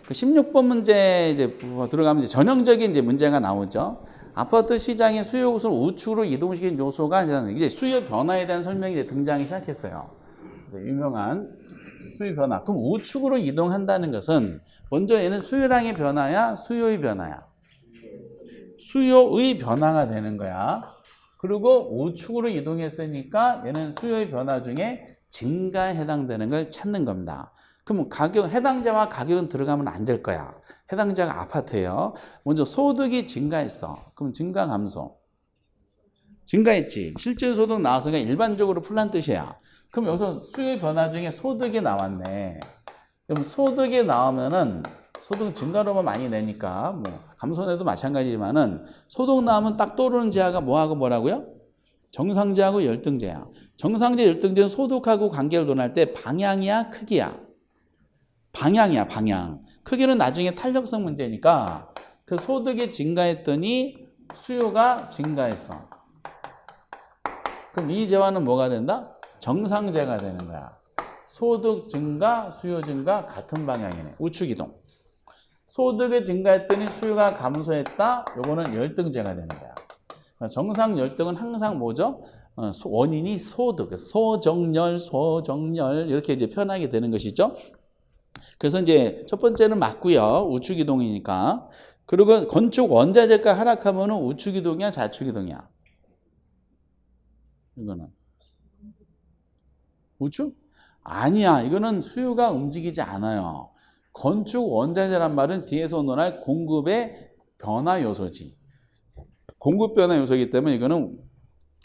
그 16번 문제 이제 들어가면 이제 전형적인 이제 문제가 나오죠. 아파트 시장의 수요 곳을 우측으로 이동시킨 요소가 이제 수요 변화에 대한 설명이 이제 등장이 시작했어요. 유명한 수요 변화. 그럼 우측으로 이동한다는 것은 먼저 얘는 수요량의 변화야, 수요의 변화야? 수요의 변화가 되는 거야. 그리고 우측으로 이동했으니까 얘는 수요의 변화 중에 증가에 해당되는 걸 찾는 겁니다. 그럼 가격, 해당자와 가격은 들어가면 안 될 거야. 해당자가 아파트예요. 먼저 소득이 증가했어. 그럼 증가 감소. 증가했지. 실질 소득 나와서가 일반적으로 풀란 뜻이야. 그럼 여기서 수요의 변화 중에 소득이 나왔네. 그럼 소득이 나오면은 소득 증가로만 많이 내니까 뭐 감소내도 마찬가지지만은 소득 나오면 딱 떠오르는 제하가 뭐하고 뭐라고요? 정상제하고 열등제야. 정상제, 열등제는 소득하고 관계를 논할 때 방향이야, 크기야? 방향이야, 방향. 크기는 나중에 탄력성 문제니까 그 소득이 증가했더니 수요가 증가했어. 그럼 이 제와는 뭐가 된다? 정상제가 되는 거야. 소득 증가, 수요 증가 같은 방향이네. 우측 이동. 소득이 증가했더니 수요가 감소했다. 요거는 열등제가 되는 거야. 정상 열등은 항상 뭐죠? 원인이 소득, 소정열, 소정열 이렇게 이제 표현하게 되는 것이죠. 그래서 이제 첫 번째는 맞고요. 우측 이동이니까. 그리고 건축 원자재가 하락하면은 우측 이동이야, 좌측 이동이야? 이거는 우측? 아니야. 이거는 수요가 움직이지 않아요. 건축 원자재란 말은 뒤에서 논할 공급의 변화 요소지. 공급 변화 요소이기 때문에 이거는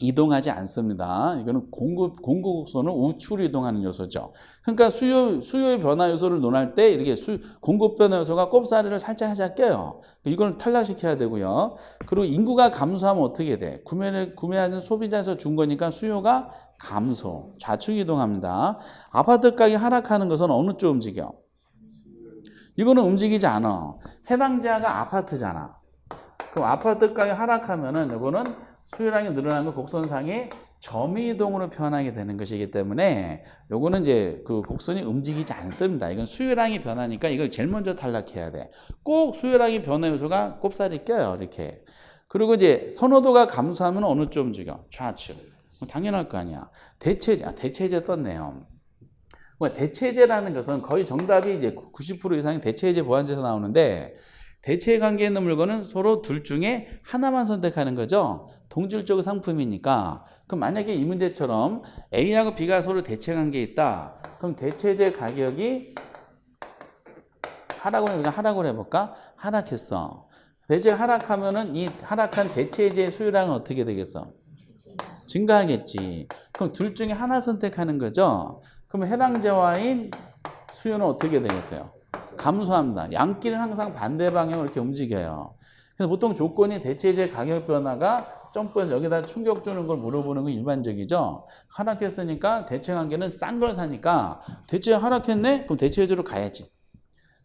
이동하지 않습니다. 이거는 공급국소는 우측으로 이동하는 요소죠. 그러니까 수요의 변화 요소를 논할 때 이렇게 공급 변화 요소가 꼽사리를 살짝 껴요. 이걸 탈락시켜야 되고요. 그리고 인구가 감소하면 어떻게 돼? 구매하는 소비자에서 준 거니까 수요가 감소, 좌측 이동합니다. 아파트 가격이 하락하는 것은 어느 쪽 움직여? 이거는 움직이지 않아. 해당자가 아파트잖아. 그럼 아파트 가격이 하락하면은 이거는 수요량이 늘어나는 거 곡선상의 점이동으로 표현하게 되는 것이기 때문에 요거는 이제 그 곡선이 움직이지 않습니다. 이건 수요량이 변하니까 이걸 제일 먼저 탈락해야 돼. 꼭 수요량이 변화 요소가 꼽살이 껴요. 이렇게. 그리고 이제 선호도가 감소하면 어느 쪽 움직여? 좌측. 당연할 거 아니야. 대체제, 대체제 떴네요. 대체제라는 것은 거의 정답이 이제 90% 이상이 대체제 보완제에서 나오는데 대체 관계에 있는 물건은 서로 둘 중에 하나만 선택하는 거죠. 동질적 상품이니까. 그럼 만약에 이 문제처럼 A하고 B가 서로 대체 관계에 있다. 그럼 대체제 가격이 하락을 해볼까? 하락했어. 대체가 하락하면은 이 하락한 대체제의 수요량은 어떻게 되겠어? 증가하겠지. 그럼 둘 중에 하나 선택하는 거죠. 그러면 해당자와인 수요는 어떻게 되겠어요? 감소합니다. 양끼는 항상 반대 방향으로 이렇게 움직여요. 그래서 보통 조건이 대체제 가격 변화가 점프해서 여기다 충격 주는 걸 물어보는 건 일반적이죠. 하락했으니까 대체 관계는 싼 걸 사니까 대체 하락했네? 그럼 대체제로 가야지.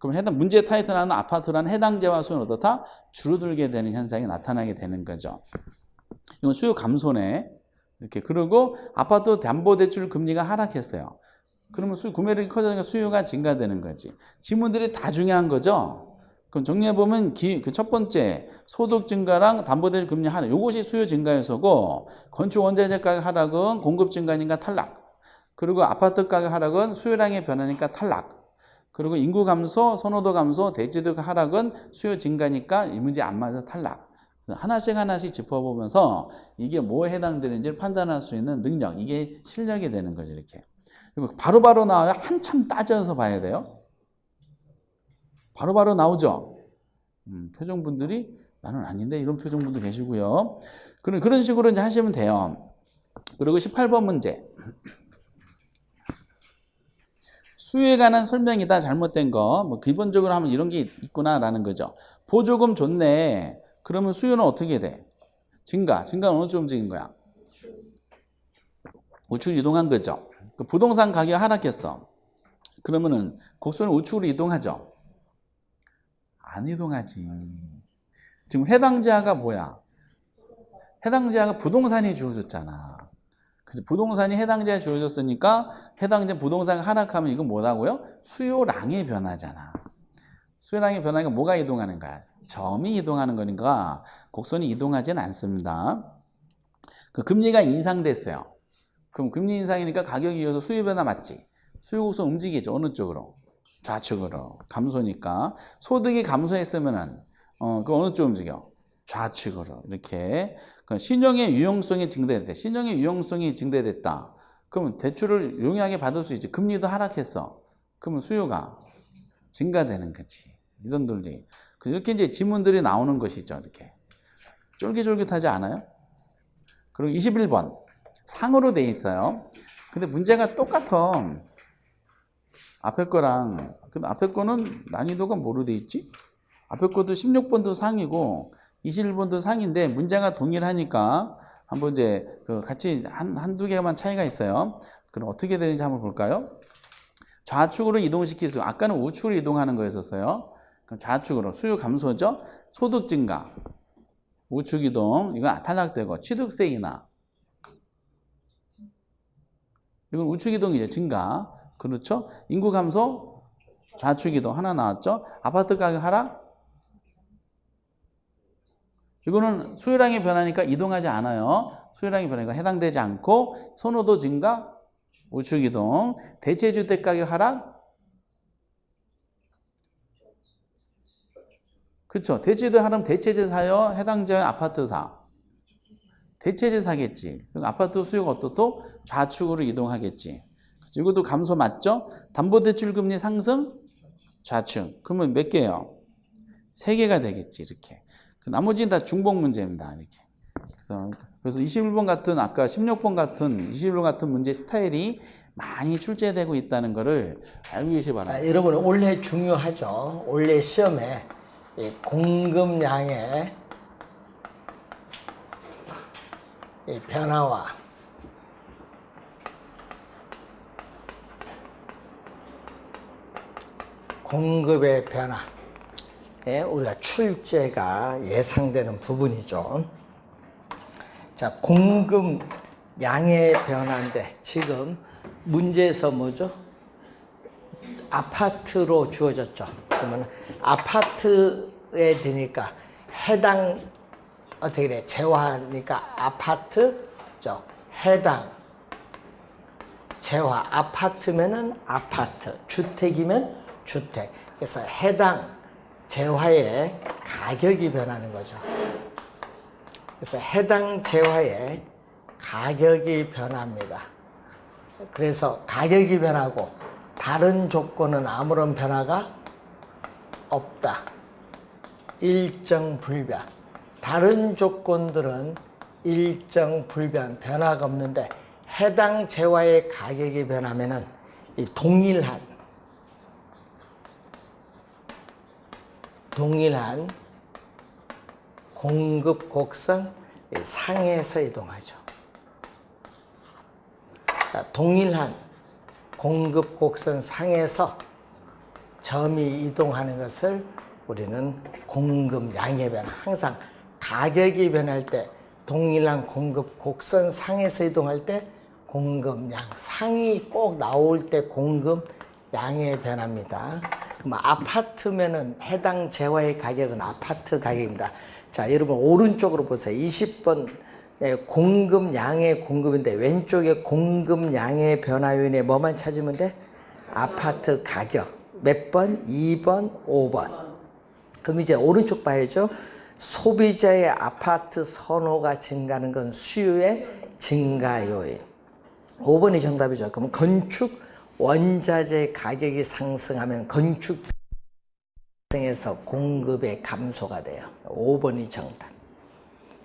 그럼 해당 문제 타이틀하는 아파트라는 해당제와 수요는 어떻다? 줄어들게 되는 현상이 나타나게 되는 거죠. 이건 수요 감소네. 이렇게. 그리고 아파트 담보대출 금리가 하락했어요. 그러면 구매력이 커지니까 수요가 증가되는 거지. 지문들이 다 중요한 거죠. 그럼 정리해보면 그 첫 번째 소득 증가랑 담보대출 금리 하락, 이것이 수요 증가 요소고 건축 원자재 가격 하락은 공급 증가니까 탈락. 그리고 아파트 가격 하락은 수요량의 변화니까 탈락. 그리고 인구 감소, 선호도 감소, 대지도 하락은 수요 증가니까 이 문제 안 맞아서 탈락. 하나씩 짚어보면서 이게 뭐에 해당되는지를 판단할 수 있는 능력, 이게 실력이 되는 거죠. 이렇게. 바로바로 나와요. 한참 따져서 봐야 돼요. 바로바로 나오죠. 표정분들이 나는 아닌데 이런 표정분도 계시고요. 그런 식으로 이제 하시면 돼요. 그리고 18번 문제. 수요에 관한 설명이다. 잘못된 거. 뭐 기본적으로 하면 이런 게 있구나라는 거죠. 보조금 좋네. 그러면 수요는 어떻게 돼? 증가는 어느 쪽 움직인 거야? 우측 이동한 거죠. 그 부동산 가격이 하락했어. 그러면은 곡선은 우측으로 이동하죠. 안 이동하지. 지금 해당자가 뭐야? 해당자가 부동산이 주어졌잖아. 그래서 부동산이 해당자에 주어졌으니까 해당자 부동산이 하락하면 이건 뭐라고요? 수요량의 변화잖아. 수요량이 변하니까 뭐가 이동하는 거야? 점이 이동하는 거니까 곡선이 이동하지는 않습니다. 그 금리가 인상됐어요. 그럼 금리 인상이니까 가격이 이어서 수요 변화 맞지? 수요 곡선 움직이죠. 어느 쪽으로? 좌측으로. 감소니까. 소득이 감소했으면은 그 어느 쪽 움직여? 좌측으로. 이렇게. 신용의 유용성이 증대됐다. 신용의 유용성이 증대됐다. 그러면 대출을 용이하게 받을 수 있지. 금리도 하락했어. 그러면 수요가 증가되는 거지. 이런 논리. 이렇게 이제 지문들이 나오는 것이죠. 이렇게. 쫄깃쫄깃하지 않아요? 그리고 21번. 상으로 돼 있어요. 근데 문제가 똑같아. 앞에 거랑. 근데 앞에 거는 난이도가 뭐로 돼 있지? 앞에 것도 16번도 상이고 21번도 상인데 문제가 동일하니까 한번 이제 같이 한두 개만 차이가 있어요. 그럼 어떻게 되는지 한번 볼까요? 좌측으로 이동시킬 수, 아까는 우측으로 이동하는 거였었어요. 그럼 좌측으로 수요 감소죠? 소득 증가. 우측 이동, 이건 탈락되고 취득세 인하. 이건 우측 이동이죠. 증가. 그렇죠? 인구 감소, 좌측 이동 하나 나왔죠? 아파트 가격 하락. 이거는 수요량이 변하니까 이동하지 않아요. 수요량이 변하니까 해당되지 않고 선호도 증가, 우측 이동, 대체주택 가격 하락. 그렇죠. 대체주택 하락하면 대체주 사요. 해당 지역 아파트 사. 대체주 사겠지. 그럼 아파트 수요가 어떻고 좌측으로 이동하겠지. 이것도 감소 맞죠? 담보대출금리 상승 좌측. 그러면 몇 개예요? 3개가 되겠지. 이렇게. 나머지는 다 중복 문제입니다. 이렇게. 그래서 21번 같은 아까 16번 같은 21번 같은 문제 스타일이 많이 출제되고 있다는 것을 알고 계시 바랍니다. 여러분 올해 중요하죠. 올해 시험에 공급량의 변화와 공급의 변화, 우리가 출제가 예상되는 부분이죠. 자, 공급량의 변화인데 지금 문제에서 뭐죠? 아파트로 주어졌죠. 그러면 아파트에 드니까 해당 어떻게 돼? 재화니까 아파트죠. 해당 재화 아파트면은 아파트, 주택이면 주택. 그래서 해당 재화의 가격이 변하는 거죠. 그래서 해당 재화의 가격이 변합니다. 그래서 가격이 변하고 다른 조건은 아무런 변화가 없다. 일정 불변. 다른 조건들은 일정 불변, 변화가 없는데 해당 재화의 가격이 변하면은 이 동일한 공급 곡선 상에서 이동하죠. 자, 동일한 공급 곡선 상에서 점이 이동하는 것을 우리는 공급량의 변화. 항상 가격이 변할 때 동일한 공급 곡선 상에서 이동할 때 공급량, 상이 꼭 나올 때 공급량의 변화입니다. 그럼 아파트면은 해당 재화의 가격은 아파트 가격입니다. 자, 여러분 오른쪽으로 보세요. 20번 공급량의 공급인데 왼쪽에 공급량의 변화 요인에 뭐만 찾으면 돼? 아파트 가격. 몇 번? 2번, 5번. 그럼 이제 오른쪽 봐야죠. 소비자의 아파트 선호가 증가하는 건 수요의 증가 요인. 5번이 정답이죠. 그럼 건축 원자재 가격이 상승하면 건축 상승해서 공급의 감소가 돼요. 5번이 정답.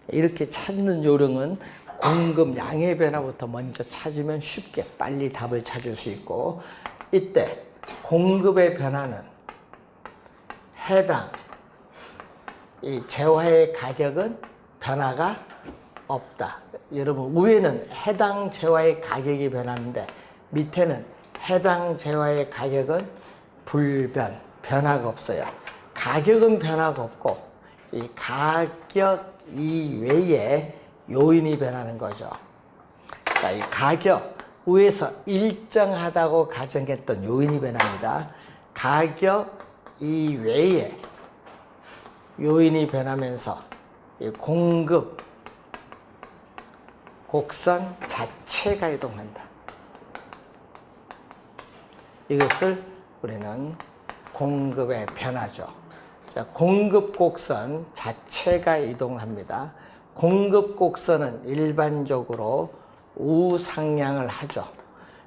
이렇게 찾는 요령은 공급량의 변화부터 먼저 찾으면 쉽게 빨리 답을 찾을 수 있고, 이때 공급의 변화는 해당 이 재화의 가격은 변화가 없다. 여러분 위에는 해당 재화의 가격이 변하는데 밑에는 해당 재화의 가격은 불변, 변화가 없어요. 가격은 변화가 없고 이 가격 이외에 요인이 변하는 거죠. 자, 이 가격 위에서 일정하다고 가정했던 요인이 변합니다. 가격 이 외에 요인이 변하면서 이 공급 곡선 자체가 이동한다. 이것을 우리는 공급의 변화죠. 자, 공급 곡선 자체가 이동합니다. 공급 곡선은 일반적으로 우상향을 하죠.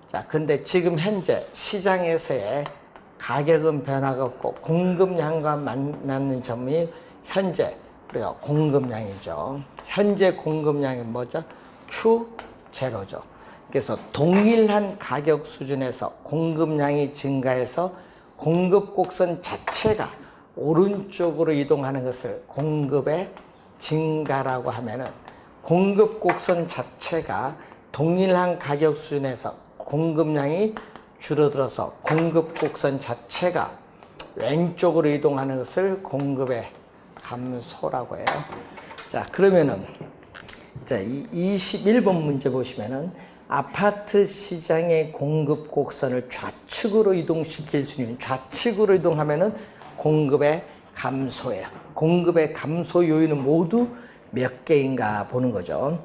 자, 근데 지금 현재 시장에서의 가격은 변화가 없고 공급량과 만나는 점이 현재 우리가 공급량이죠. 현재 공급량이 뭐죠? Q0죠. 그래서 동일한 가격 수준에서 공급량이 증가해서 공급 곡선 자체가 오른쪽으로 이동하는 것을 공급의 증가라고 하면은 공급 곡선 자체가 동일한 가격 수준에서 공급량이 줄어들어서 공급 곡선 자체가 왼쪽으로 이동하는 것을 공급의 감소라고 해요. 자, 그러면은 자, 21번 문제 보시면은 아파트 시장의 공급 곡선을 좌측으로 이동시킬 수 있는, 좌측으로 이동하면은 공급의 감소예요. 공급의 감소 요인은 모두 몇 개인가 보는 거죠.